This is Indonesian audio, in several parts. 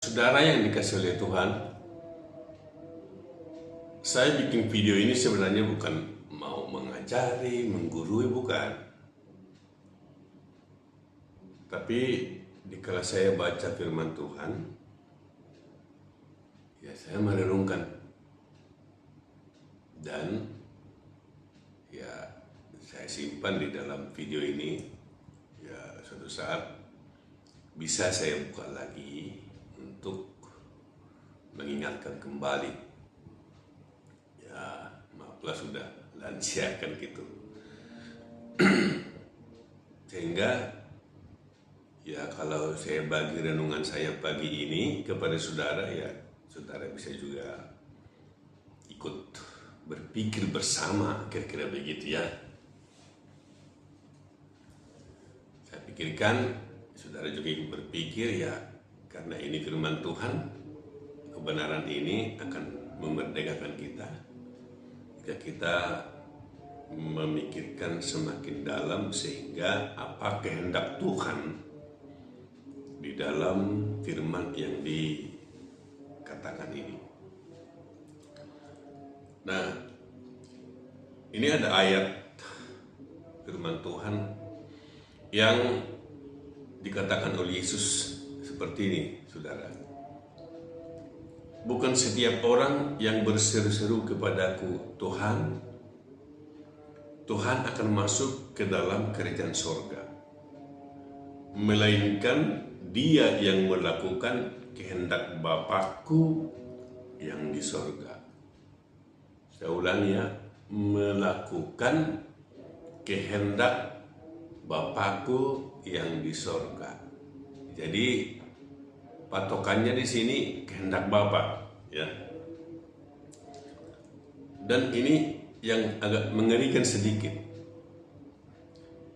Saudara yang dikasih oleh Tuhan, saya bikin video ini sebenarnya bukan mau mengajari, menggurui, bukan. Tapi dikala saya baca firman Tuhan, ya saya merenungkan. Dan ya saya simpan di dalam video ini. Ya suatu saat bisa saya buka lagi untuk mengingatkan kembali. Ya maaflah sudah lansia kan gitu. Sehingga ya kalau saya bagi renungan saya pagi ini kepada saudara, ya saudara bisa juga ikut berpikir bersama, kira-kira begitu ya. Saya pikirkan saudara juga ikut berpikir ya, karena ini firman Tuhan, kebenaran ini akan memerdekakan kita jika kita memikirkan semakin dalam, sehingga apa kehendak Tuhan di dalam firman yang dikatakan ini. Nah, ini ada ayat firman Tuhan yang dikatakan oleh Yesus seperti ini, saudara. Bukan setiap orang yang berseru-seru kepadaku, Tuhan, Tuhan akan masuk ke dalam kerajaan sorga, melainkan dia yang melakukan kehendak Bapakku yang di sorga. Saya ulang ya, melakukan kehendak Bapakku yang di sorga. Jadi patokannya di sini kehendak Bapa, ya. Dan ini yang agak mengerikan sedikit.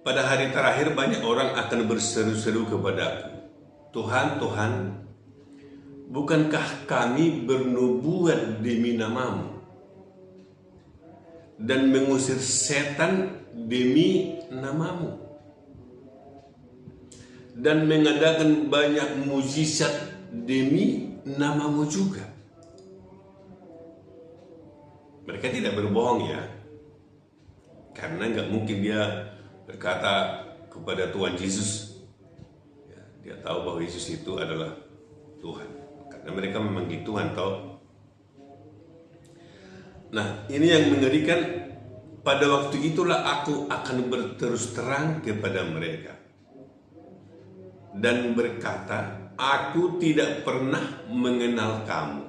Pada hari terakhir banyak orang akan berseru-seru kepadaku, Tuhan, Tuhan, bukankah kami bernubuat demi namamu dan mengusir setan demi namamu dan mengadakan banyak mujizat demi namamu juga? Mereka tidak berbohong ya, karena nggak mungkin dia berkata kepada Tuhan Yesus, ya, dia tahu bahwa Yesus itu adalah Tuhan, karena mereka memanggil Tuhan, tahu. Nah, ini yang mengerikan. Pada waktu itulah aku akan berterus terang kepada mereka dan berkata, aku tidak pernah mengenal kamu.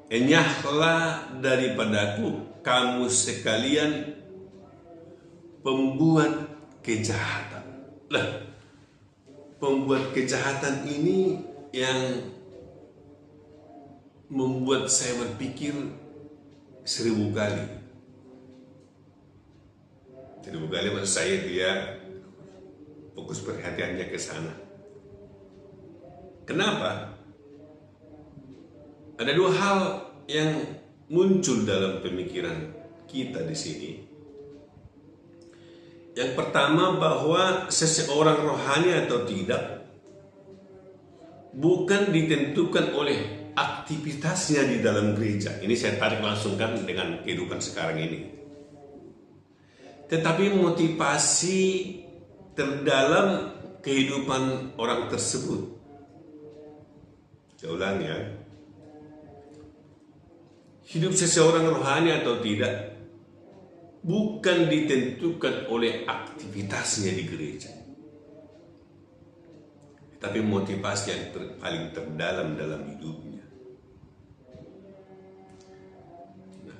Enyahlah daripadaku, kamu sekalian pembuat kejahatan. Lah, pembuat kejahatan ini yang membuat saya berpikir 1000 kali. 1000 kali maksud saya dia fokus perhatiannya ke sana. Kenapa? Ada dua hal yang muncul dalam pemikiran kita di sini. Yang pertama, bahwa seseorang rohani atau tidak bukan ditentukan oleh aktivitasnya di dalam gereja. Ini saya tarik langsung kan dengan kehidupan sekarang ini. Tetapi motivasi terdalam kehidupan orang tersebut. Saya ulang ya. Hidup seseorang rohani atau tidak bukan ditentukan oleh aktivitasnya di gereja, tapi motivasi yang paling terdalam dalam hidupnya. Nah,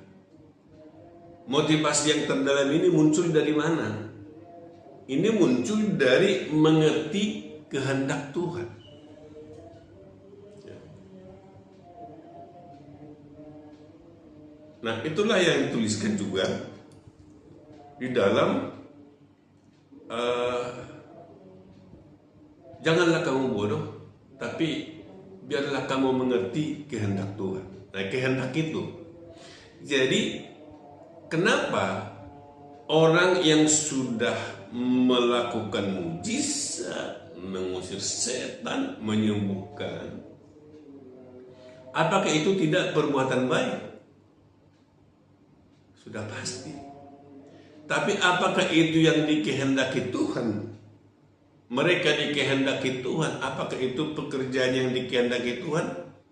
motivasi yang terdalam ini muncul dari mana? Ini muncul dari mengerti kehendak Tuhan. Nah, itulah yang dituliskan juga di dalam janganlah kamu bodoh, tapi biarlah kamu mengerti kehendak Tuhan. Nah, kehendak itu. Jadi, kenapa orang yang sudah melakukan mujizat, mengusir setan, menyembuhkan, apakah itu tidak perbuatan baik? Sudah pasti. Tapi apakah itu yang dikehendaki Tuhan? Mereka dikehendaki Tuhan. Apakah itu pekerjaan yang dikehendaki Tuhan?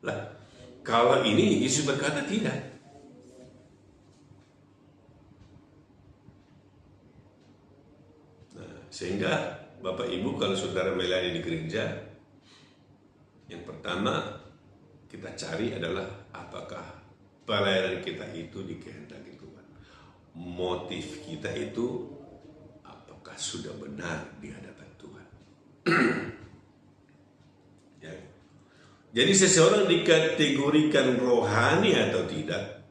Lah, kalau ini Yesus berkata tidak. Nah, sehingga Bapak Ibu, kalau saudara melayani di gereja, yang pertama kita cari adalah apakah pelayanan kita itu dikehendaki Tuhan. Motif kita itu apakah sudah benar di hadapan Tuhan. Ya. Jadi seseorang dikategorikan rohani atau tidak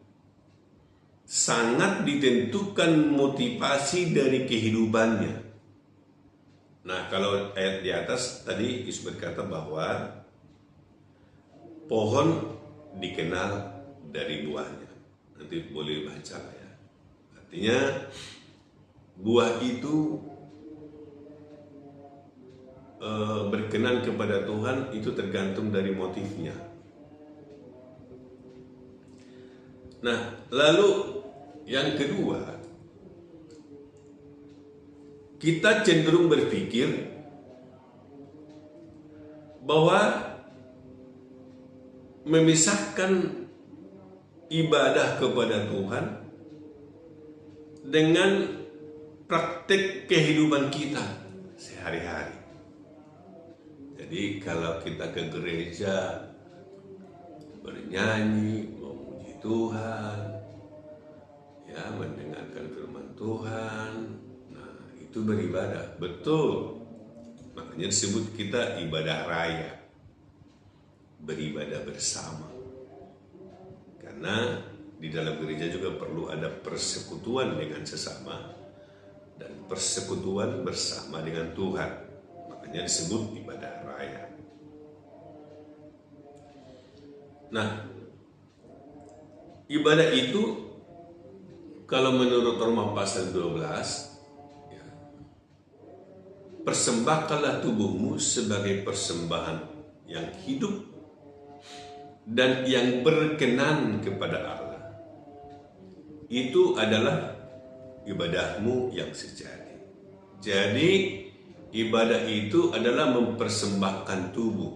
sangat ditentukan motivasi dari kehidupannya. Nah, kalau ayat di atas tadi Yesus berkata bahwa pohon dikenal dari buahnya. Nanti boleh baca ya. Artinya buah itu berkenan kepada Tuhan itu tergantung dari motifnya. Nah, lalu yang kedua, kita cenderung berpikir bahwa memisahkan ibadah kepada Tuhan dengan praktek kehidupan kita sehari-hari. Jadi kalau kita ke gereja bernyanyi, memuji Tuhan, ya, mendengarkan firman Tuhan, nah itu beribadah, betul. Makanya disebut kita ibadah raya, beribadah bersama. Karena di dalam gereja juga perlu ada persekutuan dengan sesama dan persekutuan bersama dengan Tuhan. Makanya disebut ibadah raya. Nah, ibadah itu kalau menurut Roma pasal 12, ya, persembahkanlah tubuhmu sebagai persembahan yang hidup dan yang berkenan kepada Allah. Itu adalah ibadahmu yang sejati. Jadi ibadah itu adalah mempersembahkan tubuh.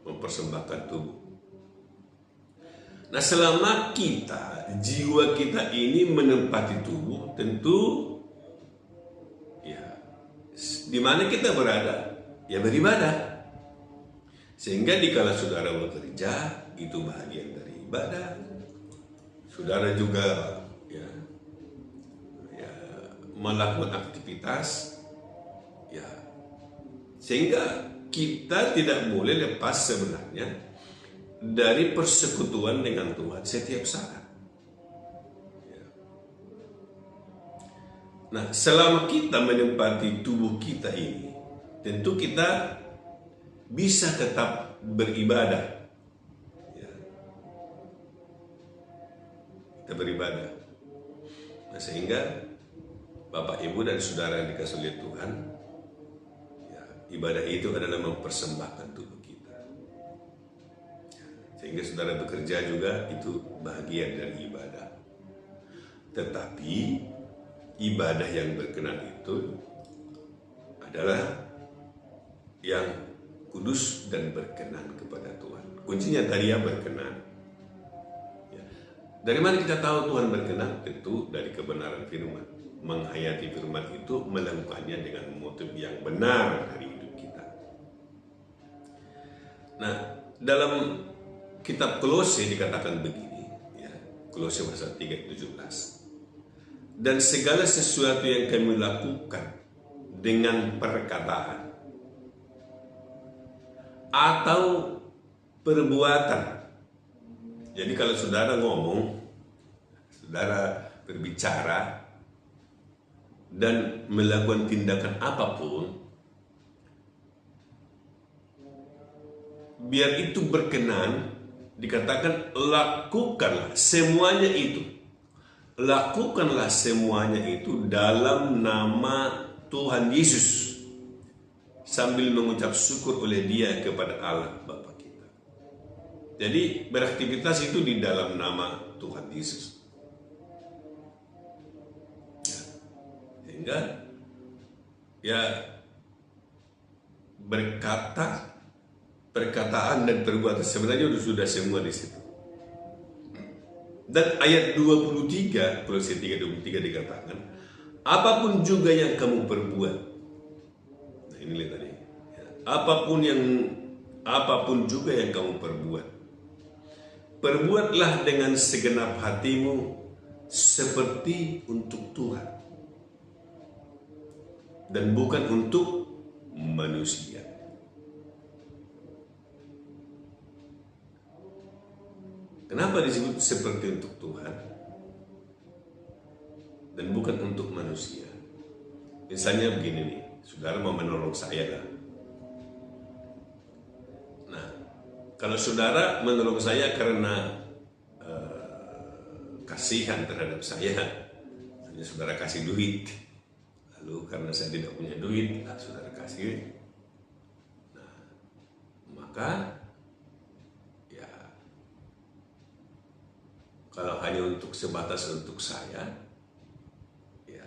Mempersembahkan tubuh. Nah, selama jiwa kita ini menempati tubuh, tentu ya di mana kita berada, ya beribadah. Sehingga dikala saudara bekerja, itu bahagian dari ibadah. Saudara juga ya melakukan aktivitas, ya, sehingga kita tidak boleh lepas sebenarnya dari persekutuan dengan Tuhan setiap saat. Ya. Nah, selama kita menempati tubuh kita ini, tentu kita bisa tetap beribadah. Ya. Kita beribadah. Nah, sehingga Bapak, Ibu, dan saudara yang dikasihi oleh Tuhan, ya, ibadah itu adalah mempersembahkan tubuh kita. Ya, sehingga saudara bekerja juga itu bagian dari ibadah. Tetapi ibadah yang berkenan itu adalah yang kudus dan berkenan kepada Tuhan. Kuncinya tadi ya, berkenan. Ya. Dari mana kita tahu Tuhan berkenan? Tentu dari kebenaran firman. Menghayati firman itu, melakukannya dengan motif yang benar dari hidup kita. Nah, dalam kitab Kolose dikatakan begini, ya, Kolose pasal 3:17. Dan segala sesuatu yang kami lakukan dengan perkataan atau perbuatan. Jadi kalau saudara ngomong, saudara berbicara dan melakukan tindakan apapun, biar itu berkenan, dikatakan lakukanlah semuanya itu. Lakukanlah semuanya itu dalam nama Tuhan Yesus, sambil mengucap syukur oleh Dia kepada Allah Bapa kita. Jadi beraktivitas itu di dalam nama Tuhan Yesus. Ya. Sehingga ya berkata, perkataan dan perbuatan sebenarnya sudah semua di situ. Dan ayat 23, Kolose 3:23 dikatakan, apapun juga yang kamu perbuat. Nah, ini lihat tadi. Ya, apapun juga yang kamu perbuat. Perbuatlah dengan segenap hatimu seperti untuk Tuhan dan bukan untuk manusia. Kenapa disebut seperti untuk Tuhan dan bukan untuk manusia? Misalnya begini nih, saudara mau menolong saya kan? Nah, kalau saudara menolong saya karena kasihan terhadap saya, hanya saudara kasih duit, lalu karena saya tidak punya duit, saudara kasih, nah maka kalau hanya untuk sebatas untuk saya, ya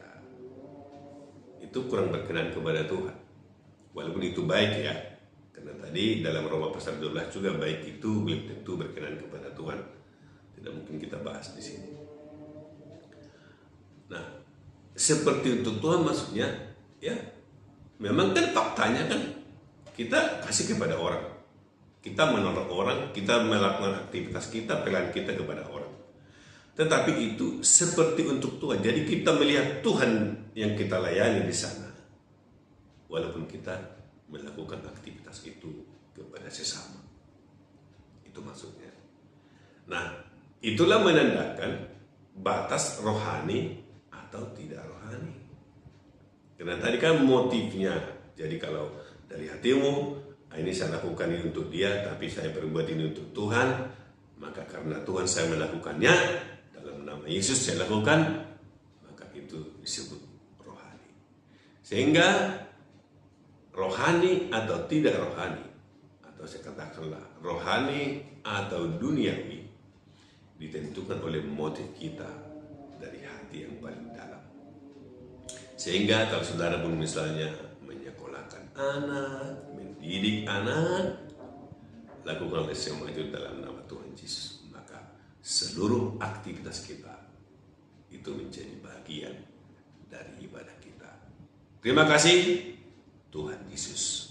itu kurang berkenan kepada Tuhan. Walaupun itu baik ya, karena tadi dalam Roma pasal 12 juga baik itu belum tentu berkenan kepada Tuhan. Tidak mungkin kita bahas di sini. Nah, seperti untuk Tuhan maksudnya, ya memang kan faktanya kan kita kasih kepada orang, kita menolong orang, kita melakukan aktivitas kita, pelayanan kita kepada orang. Tetapi itu seperti untuk Tuhan. Jadi kita melihat Tuhan yang kita layani di sana. Walaupun kita melakukan aktivitas itu kepada sesama. Itu maksudnya. Nah, itulah menandakan batas rohani atau tidak rohani. Karena tadi kan motifnya. Jadi kalau dari hatimu, ini saya lakukan ini untuk Dia, tapi saya berbuat ini untuk Tuhan, maka karena Tuhan saya melakukannya, dalam nama Yesus saya lakukan, maka itu disebut rohani. Sehingga rohani atau tidak rohani, atau saya katakanlah rohani atau duniawi, ditentukan oleh motif kita dari hati yang paling dalam. Sehingga kalau saudara pun misalnya menyekolahkan anak, mendidik anak, lakukanlah semua itu dalam nama Tuhan Yesus. Seluruh aktivitas kita itu menjadi bagian dari ibadah kita. Terima kasih, Tuhan Yesus.